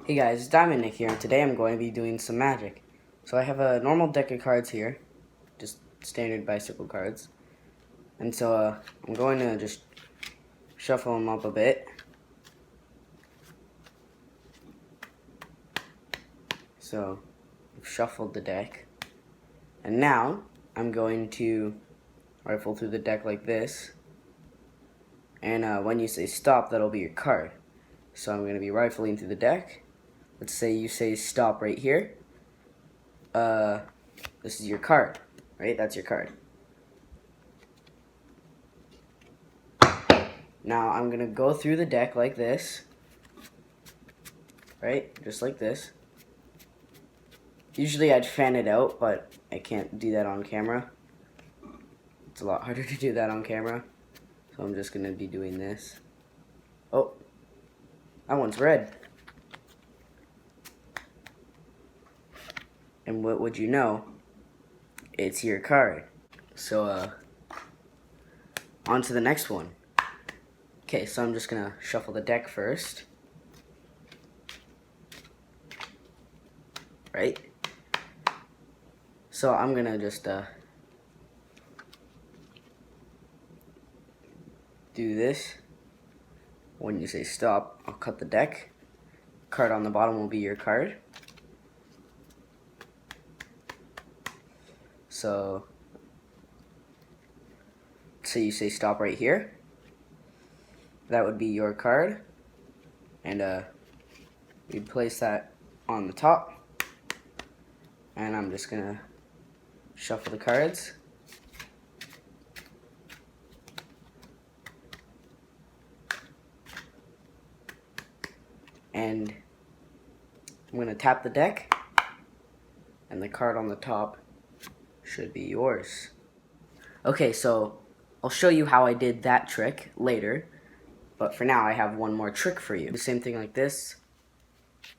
Hey guys, it's Diamond Nick here, and today I'm going to be doing some magic. So I have a normal deck of cards here, just standard bicycle cards. And so I'm going to just shuffle them up a bit. So I've shuffled the deck. And now I'm going to rifle through the deck like this. And when you say stop, that'll be your card. So I'm going to be rifling through the deck. Let's say you say stop right here. This is your card, right? That's your card. Now I'm going to go through the deck like this, right? Just like this. Usually I'd fan it out, but I can't do that on camera. It's a lot harder to do that on camera. So I'm just going to be doing this. Oh, that one's red. And what would you know? It's your card. So, on to the next one. Okay, so I'm just going to shuffle the deck first. Right? So I'm going to just do this. When you say stop, I'll cut the deck. Card on the bottom will be your card. So you say stop right here. That would be your card. And you'd place that on the top. And I'm just gonna shuffle the cards. And I'm gonna tap the deck. And the card on the top should be yours. Okay, so I'll show you how I did that trick later. But for now, I have one more trick for you. The same thing like this.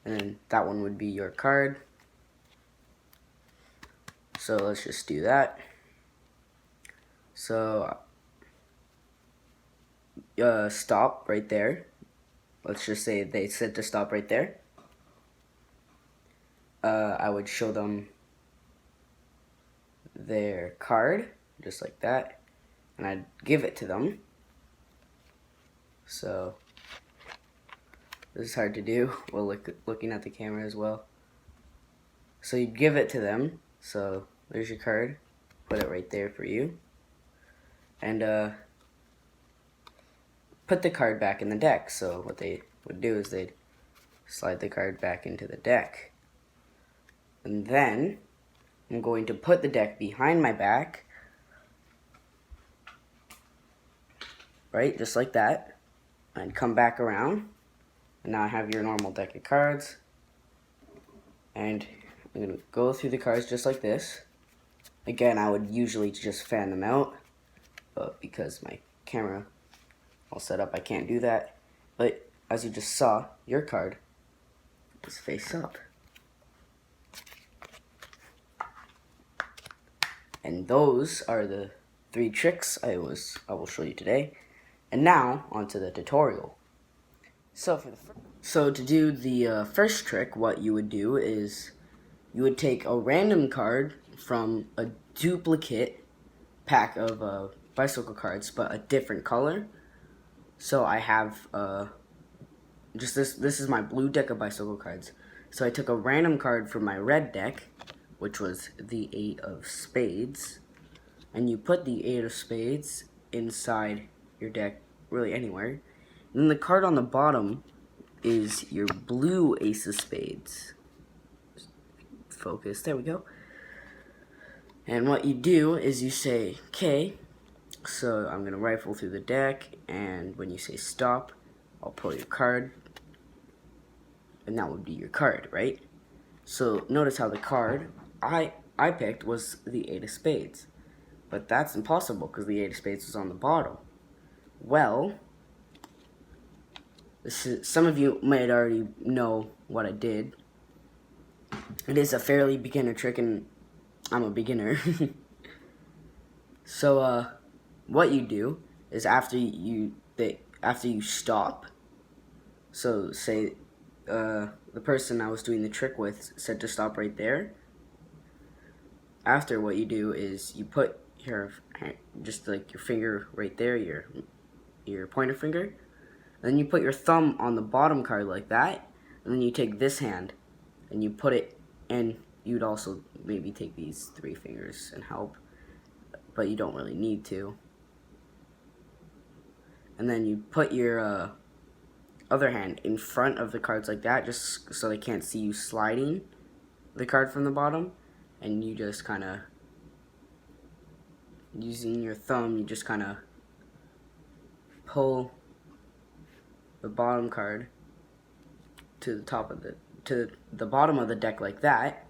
And then that one would be your card. So let's just do that. So stop right there. Let's just say they said to stop right there. I would show them their card, just like that, and I'd give it to them. So this is hard to do while looking at the camera as well. So you'd give it to them. So there's your card. Put it right there for you. And put the card back in the deck. So what they would do is they'd slide the card back into the deck. And then I'm going to put the deck behind my back. Right, just like that. And come back around. And now I have your normal deck of cards. And I'm going to go through the cards just like this. Again, I would usually just fan them out. But because my camera all set up, I can't do that. But as you just saw, your card is face up. And those are the 3 tricks I will show you today. And now, onto the tutorial. So to do the first trick, what you would do is you would take a random card from a duplicate pack of bicycle cards, but a different color. So I have just this is my blue deck of bicycle cards. So I took a random card from my red deck, which was the 8 of spades, and you put the 8 of spades inside your deck, really anywhere. And then the card on the bottom is your blue ace of spades. Focus, there we go. And what you do is you say, okay, so I'm going to rifle through the deck, and when you say stop, I'll pull your card, and that would be your card, right? So notice how the card I picked was the 8 of spades. But that's impossible because the 8 of spades was on the bottom. Well, some of you might already know what I did. It is a fairly beginner trick, and I'm a beginner. So, what you do is after you stop, so say the person I was doing the trick with said to stop right there. After, what you do is you put your just like your finger right there, your pointer finger. Then you put your thumb on the bottom card like that, and then you take this hand and you put it, and you'd also maybe take these 3 fingers and help, but you don't really need to. And then you put your other hand in front of the cards like that, just so they can't see you sliding the card from the bottom, and you just kind of, using your thumb, you just kind of pull the bottom card to the top of the bottom of the deck like that,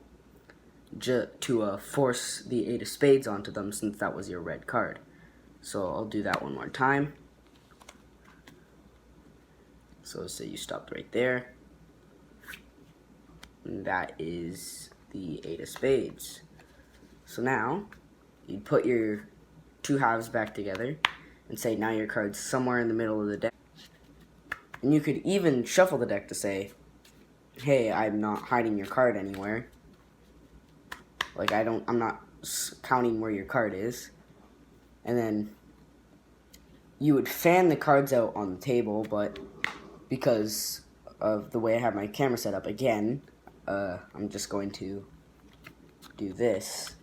to force the 8 of spades onto them, since that was your red card. So I'll do that one more time. So say you stopped right there, and that is the 8 of spades. So now you put your 2 halves back together and say now your card's somewhere in the middle of the deck. And you could even shuffle the deck to say, hey, I'm not hiding your card anywhere. Like I'm not counting where your card is. And then you would fan the cards out on the table, but because of the way I have my camera set up, again, I'm just going to do this.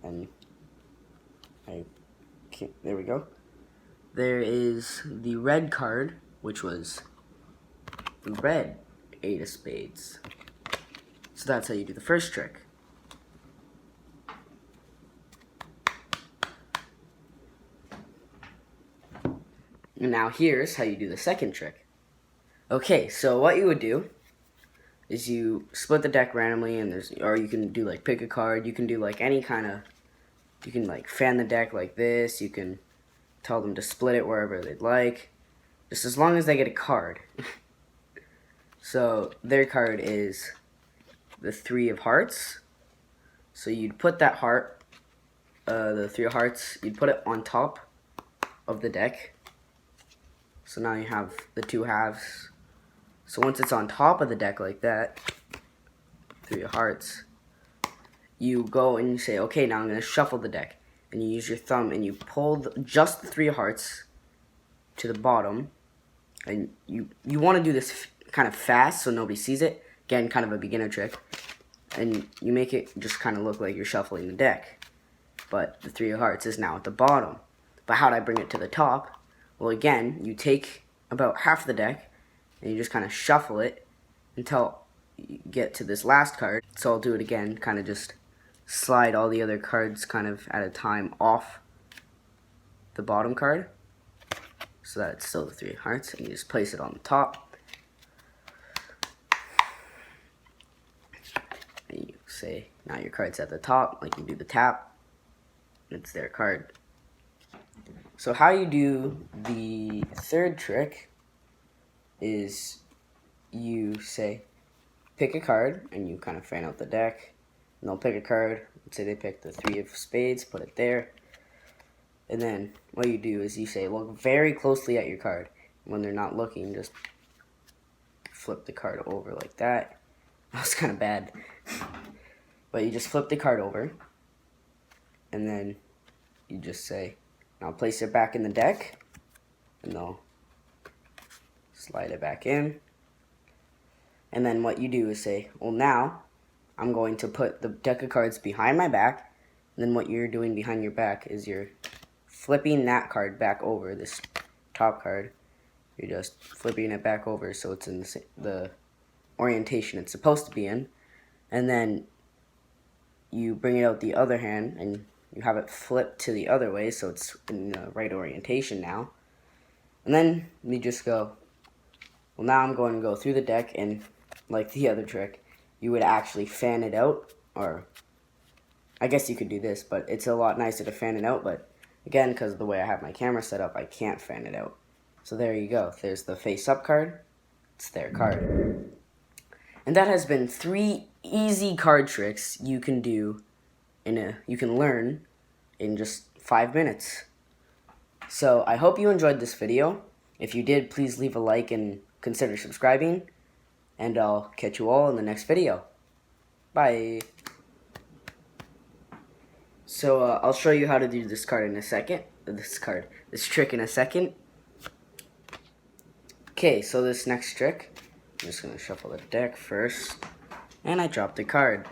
And there we go. There is the red card, which was the red 8 of spades. So that's how you do the first trick. And now here's how you do the second trick. Okay, so what you would do is you split the deck randomly, and or you can do like pick a card. You can do like any kind of, you can like fan the deck like this. You can tell them to split it wherever they'd like, just as long as they get a card. So their card is the 3 of hearts. So you'd put that heart, the 3 of hearts, you'd put it on top of the deck. So now you have the 2 halves. So once it's on top of the deck like that, 3 of hearts, you go and you say, okay, now I'm going to shuffle the deck. And you use your thumb and you pull just the 3 of hearts to the bottom. And you want to do this kind of fast so nobody sees it. Again, kind of a beginner trick. And you make it just kind of look like you're shuffling the deck. But the 3 of hearts is now at the bottom. But how'd I bring it to the top? Well, again, you take about half the deck and you just kind of shuffle it until you get to this last card. So I'll do it again, kind of just slide all the other cards kind of at a time off the bottom card so that it's still the 3 of hearts, and you just place it on the top. And you say, now your card's at the top, like you do the tap, it's their card. So how you do the third trick is you say, pick a card, and you kind of fan out the deck, and they'll pick a card. Let's say they pick the 3 of spades, put it there. And then what you do is you say, look very closely at your card. When they're not looking, just flip the card over like that. That was kind of bad. But you just flip the card over, and then you just say, now place it back in the deck, and they'll slide it back in. And then what you do is say, well, now I'm going to put the deck of cards behind my back. And then what you're doing behind your back is you're flipping that card back over, this top card. You're just flipping it back over so it's in the orientation it's supposed to be in. And then you bring it out the other hand and you have it flipped to the other way so it's in the right orientation now. And then you just go, well, now I'm going to go through the deck, and like the other trick, you would actually fan it out, or I guess you could do this, but it's a lot nicer to fan it out, but again, because of the way I have my camera set up, I can't fan it out. So there you go. There's the face-up card. It's their card. And that has been 3 easy card tricks you can do you can learn in just 5 minutes. So I hope you enjoyed this video. If you did, please leave a like and consider subscribing. And I'll catch you all in the next video. Bye. So I'll show you how to do this card in a second. This trick in a second. Okay, so this next trick, I'm just going to shuffle the deck first. And I dropped the card.